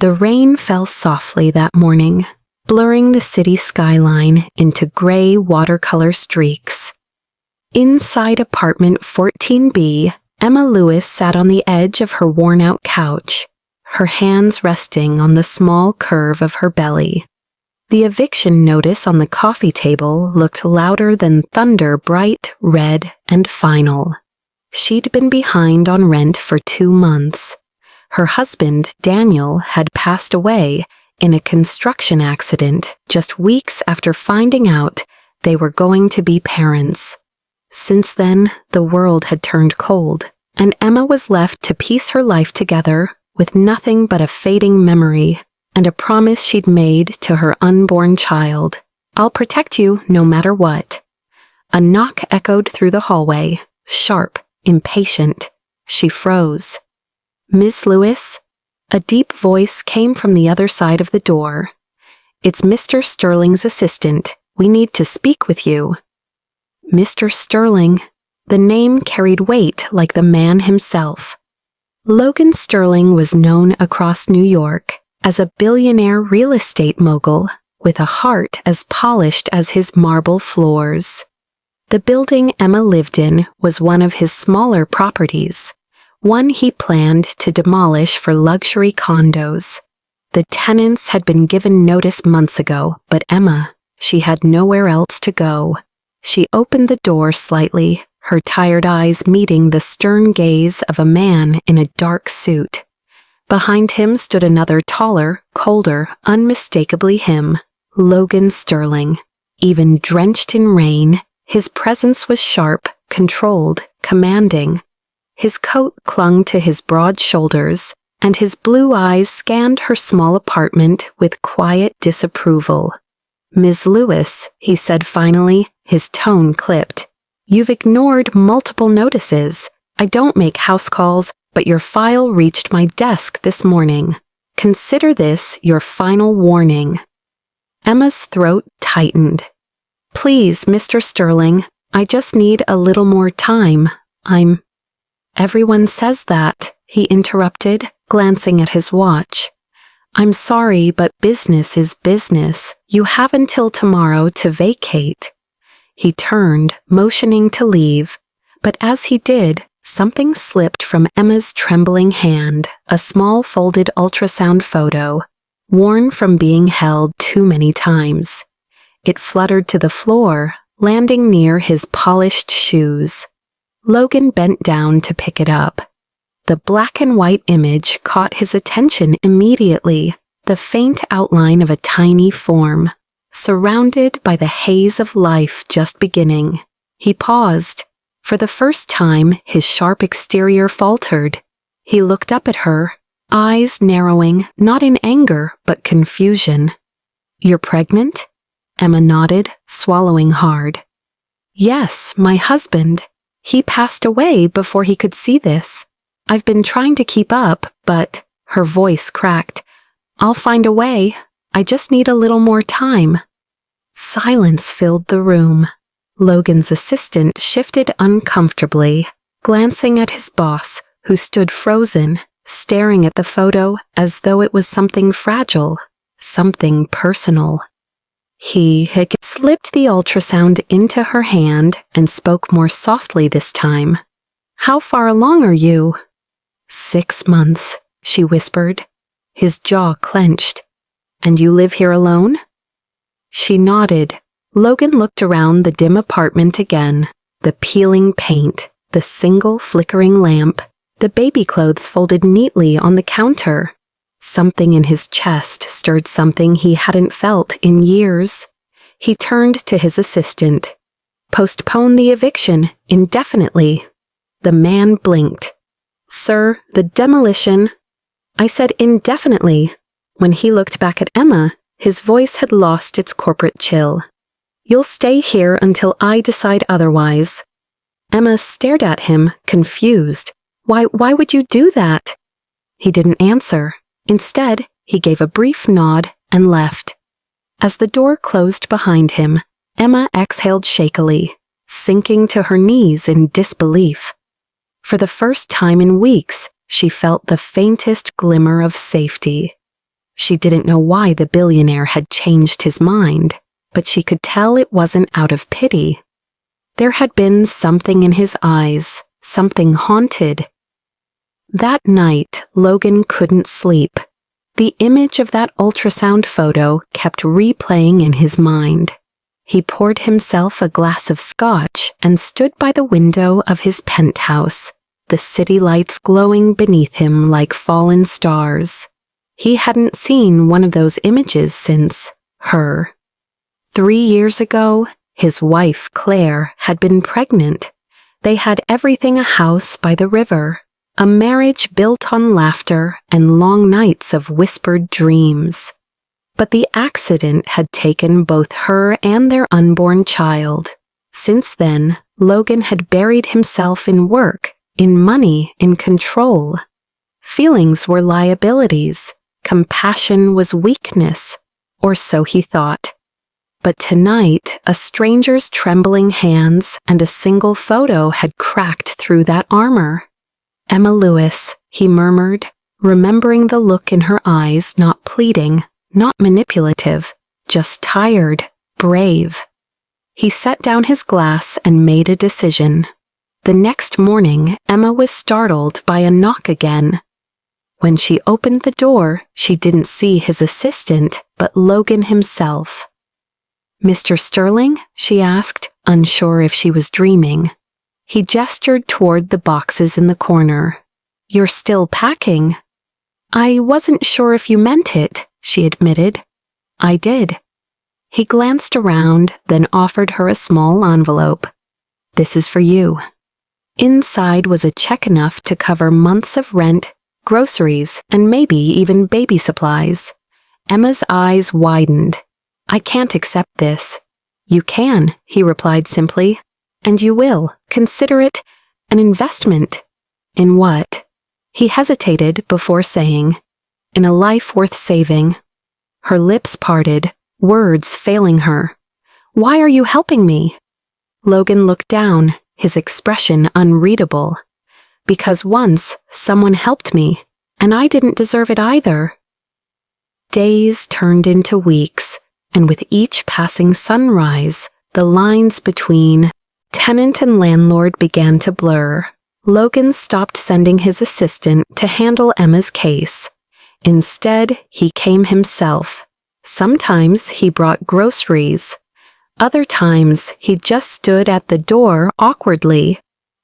The rain fell softly that morning, blurring the city skyline into gray watercolor streaks. Inside apartment 14B, Emma Lewis sat on the edge of her worn-out couch, her hands resting on the small curve of her belly. The eviction notice on the coffee table looked louder than thunder, bright, red, and final. She'd been behind on rent for 2 months. Her husband, Daniel, had passed away in a construction accident just weeks after finding out they were going to be parents. Since then, the world had turned cold, and Emma was left to piece her life together with nothing but a fading memory and a promise she'd made to her unborn child. "I'll protect you no matter what." A knock echoed through the hallway, sharp, impatient. She froze. "Miss Lewis?" A deep voice came from the other side of the door. "It's Mr. Sterling's assistant. We need to speak with you." Mr. Sterling. The name carried weight like the man himself. Logan Sterling was known across New York as a billionaire real estate mogul with a heart as polished as his marble floors. The building Emma lived in was one of his smaller properties, one he planned to demolish for luxury condos. The tenants had been given notice months ago, but Emma, she had nowhere else to go. She opened the door slightly, her tired eyes meeting the stern gaze of a man in a dark suit. Behind him stood another taller, colder, unmistakably him, Logan Sterling. Even drenched in rain, his presence was sharp, controlled, commanding. His coat clung to his broad shoulders, and his blue eyes scanned her small apartment with quiet disapproval. "Ms. Lewis," he said finally, his tone clipped. "You've ignored multiple notices. I don't make house calls, but your file reached my desk this morning. Consider this your final warning." Emma's throat tightened. "Please, Mr. Sterling, I just need a little more time. "Everyone says that," he interrupted, glancing at his watch. "I'm sorry, but business is business. You have until tomorrow to vacate." He turned, motioning to leave, but as he did, something slipped from Emma's trembling hand, a small folded ultrasound photo, worn from being held too many times. It fluttered to the floor, landing near his polished shoes. Logan bent down to pick it up. The black and white image caught his attention immediately, the faint outline of a tiny form, surrounded by the haze of life just beginning. He paused. For the first time, his sharp exterior faltered. He looked up at her, eyes narrowing, not in anger, but confusion. "You're pregnant?" Emma nodded, swallowing hard. "Yes, my husband. He passed away before he could see this. I've been trying to keep up, but," her voice cracked, "I'll find a way. I just need a little more time." Silence filled the room. Logan's assistant shifted uncomfortably, glancing at his boss, who stood frozen, staring at the photo as though it was something fragile, something personal. He had slipped the ultrasound into her hand and spoke more softly this time. "How far along are you?" "6 months," she whispered. His jaw clenched. "And you live here alone?" She nodded. Logan looked around the dim apartment again, the peeling paint, the single flickering lamp, the baby clothes folded neatly on the counter. Something in his chest stirred something he hadn't felt in years. He turned to his assistant. "Postpone the eviction indefinitely." The man blinked. "Sir, the demolition—" "I said indefinitely." When he looked back at Emma, his voice had lost its corporate chill. "You'll stay here until I decide otherwise." Emma stared at him, confused. Why would you do that?" He didn't answer. Instead, he gave a brief nod and left. As the door closed behind him, Emma exhaled shakily, sinking to her knees in disbelief. For the first time in weeks, she felt the faintest glimmer of safety. She didn't know why the billionaire had changed his mind, but she could tell it wasn't out of pity. There had been something in his eyes, something haunted. That night, Logan couldn't sleep. The image of that ultrasound photo kept replaying in his mind. He poured himself a glass of scotch and stood by the window of his penthouse, the city lights glowing beneath him like fallen stars. He hadn't seen one of those images since her. 3 years ago, his wife, Claire, had been pregnant. They had everything: a house by the river, a marriage built on laughter and long nights of whispered dreams. But the accident had taken both her and their unborn child. Since then, Logan had buried himself in work, in money, in control. Feelings were liabilities. Compassion was weakness, or so he thought. But tonight, a stranger's trembling hands and a single photo had cracked through that armor. "Emma Lewis," he murmured, remembering the look in her eyes, not pleading, not manipulative, just tired, brave. He set down his glass and made a decision. The next morning, Emma was startled by a knock again. When she opened the door, she didn't see his assistant, but Logan himself. "Mr. Sterling?" she asked, unsure if she was dreaming. He gestured toward the boxes in the corner. "You're still packing." "I wasn't sure if you meant it," she admitted. "I did." He glanced around, then offered her a small envelope. "This is for you." Inside was a check enough to cover months of rent, groceries, and maybe even baby supplies. Emma's eyes widened. "I can't accept this." "You can," he replied simply. "And you will. Consider it an investment." "In what?" He hesitated before saying, "In a life worth saving." Her lips parted, words failing her. "Why are you helping me?" Logan looked down, his expression unreadable. "Because once someone helped me, and I didn't deserve it either." Days turned into weeks, and with each passing sunrise, the lines between tenant and landlord began to blur. Logan stopped sending his assistant to handle Emma's case. Instead, he came himself. Sometimes he brought groceries. Other times, he just stood at the door awkwardly,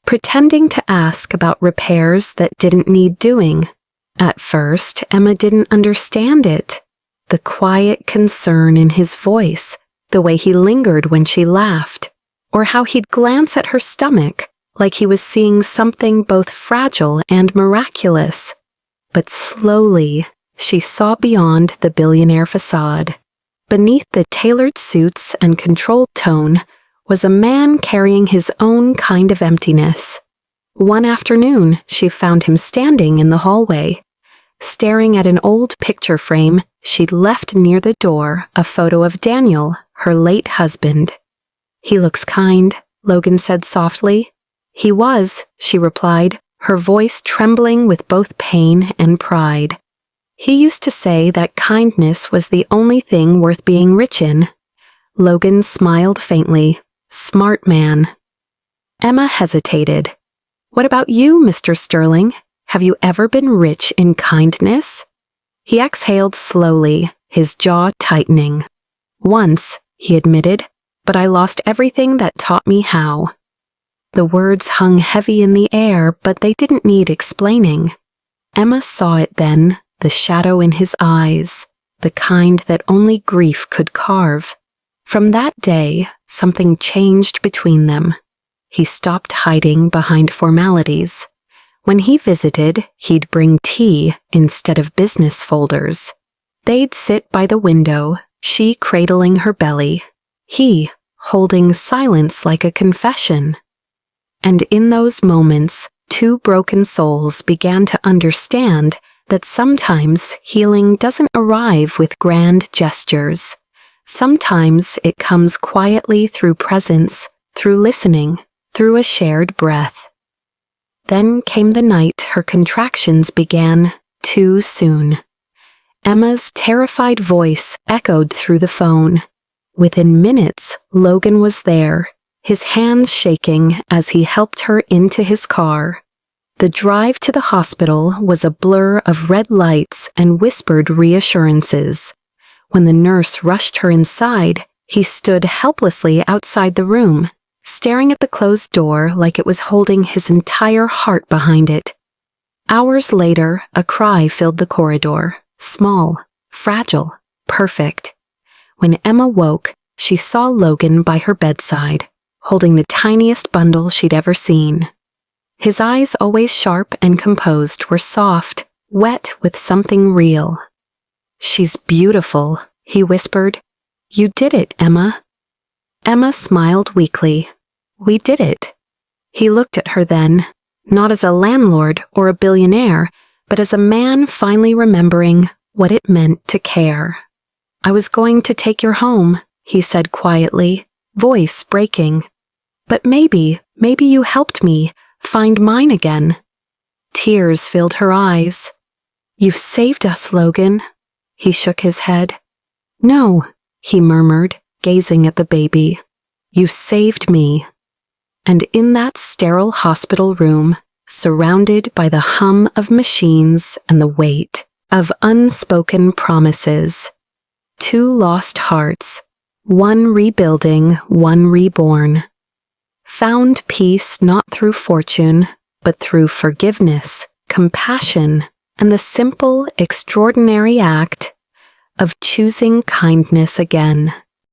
pretending to ask about repairs that didn't need doing. At first, Emma didn't understand it. The quiet concern in his voice, the way he lingered when she laughed, or how he'd glance at her stomach like he was seeing something both fragile and miraculous. But slowly, she saw beyond the billionaire facade. Beneath the tailored suits and controlled tone was a man carrying his own kind of emptiness. One afternoon, she found him standing in the hallway, staring at an old picture frame she'd left near the door, a photo of Daniel, her late husband. "He looks kind," Logan said softly. "He was," she replied, her voice trembling with both pain and pride. "He used to say that kindness was the only thing worth being rich in." Logan smiled faintly. "Smart man." Emma hesitated. "What about you, Mr. Sterling? Have you ever been rich in kindness?" He exhaled slowly, his jaw tightening. "Once," he admitted, "but I lost everything that taught me how." The words hung heavy in the air, but they didn't need explaining. Emma saw it then, the shadow in his eyes, the kind that only grief could carve. From that day, something changed between them. He stopped hiding behind formalities. When he visited, he'd bring tea instead of business folders. They'd sit by the window, she cradling her belly, he holding silence like a confession. And in those moments, two broken souls began to understand that sometimes healing doesn't arrive with grand gestures. Sometimes it comes quietly through presence, through listening, through a shared breath. Then came the night her contractions began too soon. Emma's terrified voice echoed through the phone. Within minutes, Logan was there, his hands shaking as he helped her into his car. The drive to the hospital was a blur of red lights and whispered reassurances. When the nurse rushed her inside, he stood helplessly outside the room, staring at the closed door like it was holding his entire heart behind it. Hours later, a cry filled the corridor, small, fragile, perfect. When Emma woke, she saw Logan by her bedside, holding the tiniest bundle she'd ever seen. His eyes, always sharp and composed, were soft, wet with something real. "She's beautiful," he whispered. "You did it, Emma." Emma smiled weakly. "We did it." He looked at her then, not as a landlord or a billionaire, but as a man finally remembering what it meant to care. "I was going to take your home," he said quietly, voice breaking. "But maybe you helped me find mine again." Tears filled her eyes. "You saved us, Logan." He shook his head. "No," he murmured, gazing at the baby. "You saved me." And in that sterile hospital room, surrounded by the hum of machines and the weight of unspoken promises, two lost hearts, one rebuilding, one reborn, found peace not through fortune, but through forgiveness, compassion, and the simple, extraordinary act of choosing kindness again.